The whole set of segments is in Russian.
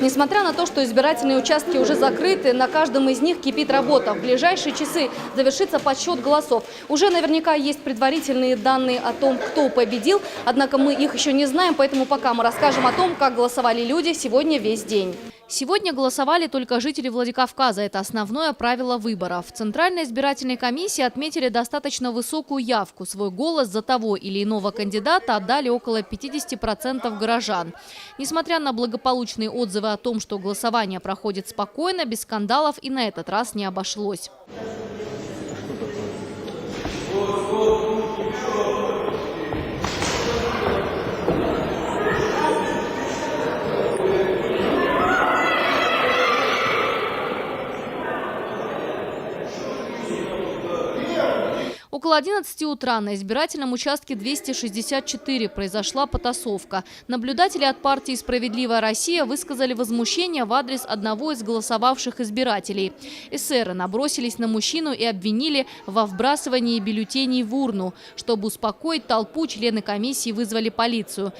Несмотря на то, что избирательные участки уже закрыты, на каждом из них кипит работа. В ближайшие часы завершится подсчет голосов. Уже наверняка есть предварительные данные о том, кто победил, однако мы их еще не знаем, поэтому пока мы расскажем о том, как голосовали люди сегодня весь день. Сегодня голосовали только жители Владикавказа. Это основное правило выборов. В Центральной избирательной комиссии отметили достаточно высокую явку. Свой голос за того или иного кандидата отдали около 50% горожан. Несмотря на благополучные отзывы о том, что голосование проходит спокойно, без скандалов и на этот раз не обошлось. Около 11 утра на избирательном участке 264 произошла потасовка. Наблюдатели от партии «Справедливая Россия» высказали возмущение в адрес одного из голосовавших избирателей. Эсеры набросились на мужчину и обвинили во вбрасывании бюллетеней в урну. Чтобы успокоить толпу, члены комиссии вызвали полицию.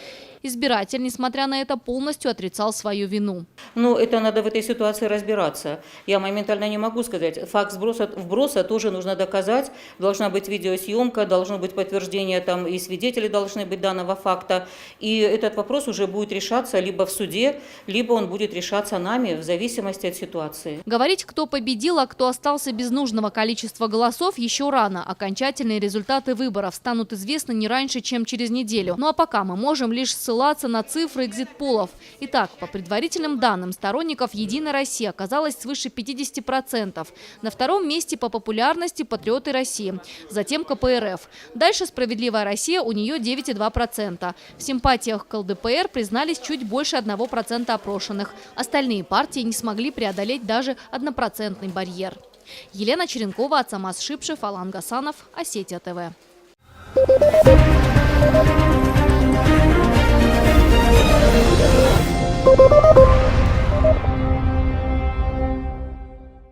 Избиратель, несмотря на это, полностью отрицал свою вину. Это надо в этой ситуации разбираться. Я моментально не могу сказать. Факт вброса тоже нужно доказать. Должна быть видеосъемка, должно быть подтверждение, там и свидетели должны быть данного факта. И этот вопрос уже будет решаться либо в суде, либо он будет решаться нами в зависимости от ситуации. Говорить, кто победил, а кто остался без нужного количества голосов, еще рано. Окончательные результаты выборов станут известны не раньше, чем через неделю. Ну а пока мы можем лишь ссылаться на цифры экзит-полов. Итак, по предварительным данным сторонников «Единой России» оказалось свыше 50%. На втором месте по популярности «Патриоты России». Затем КПРФ. Дальше «Справедливая Россия», у нее 9,2%. В симпатиях к ЛДПР признались чуть больше 1% опрошенных. Остальные партии не смогли преодолеть даже 1% барьер. Елена Черенкова, Ацамаз Шипшев, Алан Гасанов, Осетия ТВ.